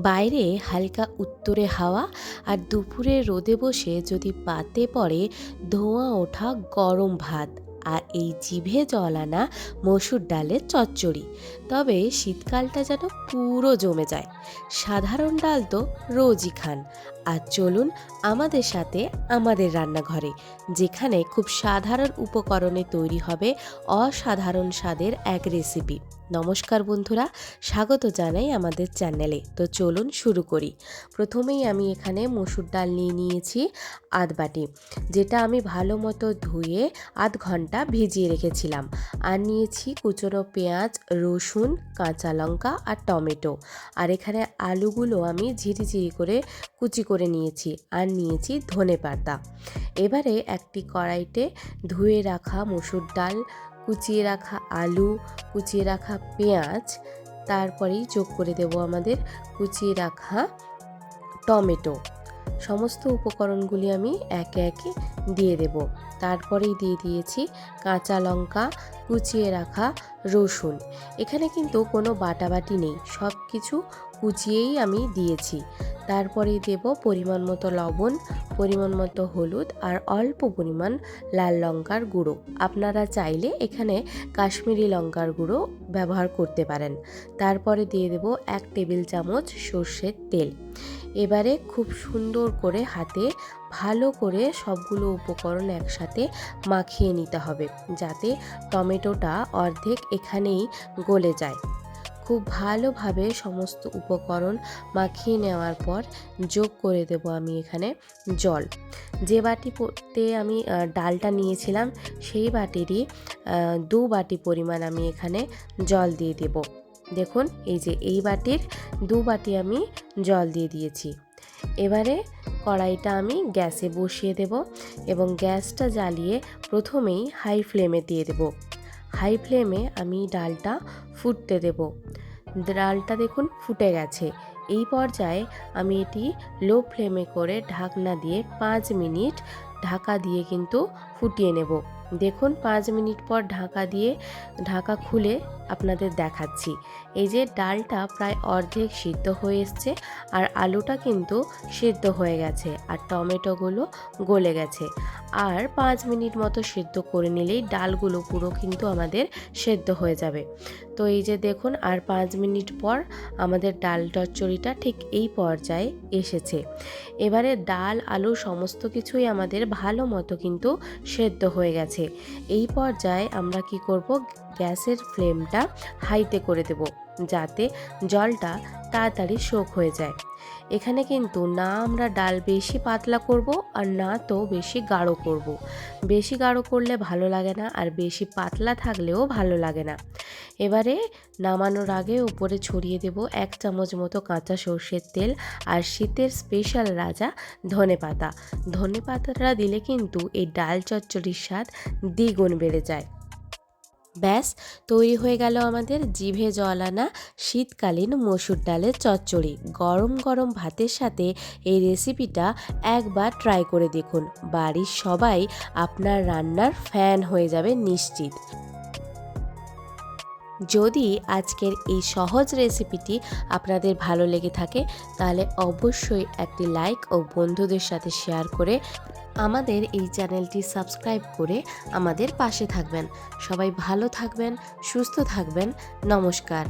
বাইরে হালকা উত্তরে হাওয়া আর দুপুরে রোদে বসে যদি পাতে পড়ে ধোঁয়া ওঠা গরম ভাত আর এই জিভে জল আনা মসুর ডালের চচ্চড়ি, তবে শীতকালটা যেন পুরো জমে যায়। সাধারণ ডাল তো রোজই খান, আর চলুন আমাদের সাথে আমাদের রান্নাঘরে, যেখানে খুব সাধারণ উপকরণে তৈরি হবে অসাধারণ স্বাদের এক রেসিপি। নমস্কার বন্ধুরা, স্বাগত জানাই আমাদের চ্যানেলে। তো চলুন শুরু করি। প্রথমেই আমি এখানে মসুর ডাল নিয়ে নিয়েছি আধ বাটি, যেটা আমি ভালো মতো ধুয়ে আধ ঘন্টা ভিজিয়ে রেখেছিলাম। আর নিয়েছি কুচনো পেঁয়াজ, রসুন, কাঁচা লঙ্কা আর টমেটো। আর এখানে আলুগুলো আমি ঝিরিঝিরি করে কুচি করে নিয়েছি। আর নিয়েছি ধনেপাতা। এবারে একটি কড়াইতে ধুয়ে রাখা মসুর ডাল, কুচিয়ে রাখা আলু, কুচিয়ে রাখা পেঁয়াজ, তারপরেই যোগ করে দেব আমাদের কুচিয়ে রাখা টমেটো। সমস্ত উপকরণগুলি আমি একে একে দিয়ে দেব। তারপরেই দিয়ে দিয়েছি কাঁচা লঙ্কা, কুচিয়ে রাখা রসুন। এখানে কিন্তু কোনো বাটাবাটি নেই, সব কিছু কুচিয়েই আমি দিয়েছি। তারপরেই দেব পরিমাণ মতো লবণ, পরিমাণ মতো হলুদ আর অল্প পরিমাণ লাল লঙ্কার গুঁড়ো। আপনারা চাইলে এখানে কাশ্মীরি লঙ্কার গুঁড়ো ব্যবহার করতে পারেন। তারপরে দিয়ে দেব 1 টেবিল চামচ সর্ষের তেল। এবারে খুব সুন্দর করে হাতে ভালো করে সবগুলো উপকরণ একসাথে মাখিয়ে নিতে হবে, যাতে টমেটোটা অর্ধেক এখানেই গলে যায়। খুব ভালোভাবে সমস্ত উপকরণ মাখিয়ে নেওয়ার পর যোগ করে দেব আমি এখানে জল। যে বাটিতে আমি ডালটা নিয়েছিলাম সেই বাটিরই 2 বাটি পরিমাণ আমি এখানে জল দিয়ে দেব। দেখুন, এই যে এই বাটির 2 বাটি আমি জল দিয়ে দিয়েছি। এবারে কড়াইটা আমি গ্যাসে বসিয়ে দেব এবং গ্যাসটা জ্বালিয়ে প্রথমেই হাই ফ্লেমে দিয়ে দেব। হাই ফ্লেমে আমি ডালটা ফুটতে দেব। ডালটা দেখুন ফুটে গেছে। এই পর্যায়ে আমি এটি লো ফ্লেমে করে ঢাকনা দিয়ে 5 মিনিট ঢাকা দিয়ে কিন্তু ফুটিয়ে নেব। দেখুন 5 মিনিট পর ঢাকা খুলে আপনাদের দেখাচ্ছি। এই যে ডালটা প্রায় অর্ধেক সিদ্ধ হয়ে এসছে, আর আলুটা কিন্তু সিদ্ধ হয়ে গেছে, আর টমেটোগুলো গলে গেছে। আর 5 মিনিট মতো সিদ্ধ করে নিলেই ডালগুলো পুরো কিন্তু আমাদের সেদ্ধ হয়ে যাবে। তো এই যে দেখুন, আর 5 মিনিট পর আমাদের ডাল চচ্চড়িটা ঠিক এই পর্যায়ে এসেছে। এবারে ডাল, আলু সমস্ত কিছুই আমাদের ভালো মতো কিন্তু সেদ্ধ হয়ে গেছে। এই পর্যায়ে আমরা কি করব, গ্যাসের ফ্লেমটা হাইতে করে দেব, যাতে জলটা তাড়াতাড়ি সোক হয়ে যায়। এখানে কিন্তু না আমরা ডাল বেশি পাতলা করব, আর না তো বেশি গাঢ় করব। বেশি গাঢ় করলে ভালো লাগে না, আর বেশি পাতলা থাকলেও ভালো লাগে না। এবারে নামানোর আগে উপরে ছড়িয়ে দেব 1 চামচ মতো কাঁচা সর্ষের তেল আর শীতের স্পেশাল রাজা ধনেপাতা। ধনেপাতাটা দিলে কিন্তু এই ডাল চচ্চড়ির স্বাদ দ্বিগুণ বেড়ে যায়। ব্যাস, তৈরি হয়ে গেল আমাদের জিভে জল আনা শীতকালীন মসুর ডালের চচ্চড়ি। গরম গরম ভাতের সাথে এই রেসিপিটা একবার ট্রাই করে দেখুন। বাড়ির সবাই আপনার রান্নার ফ্যান হয়ে যাবে নিশ্চিত। যদি আজকের এই সহজ রেসিপিটি আপনাদের ভালো লেগে থাকে, তাহলে অবশ্যই একটি লাইক ও বন্ধুদের সাথে শেয়ার করে আমাদের এই চ্যানেলটি সাবস্ক্রাইব করে আমাদের পাশে থাকবেন। সবাই ভালো থাকবেন, সুস্থ থাকবেন। নমস্কার।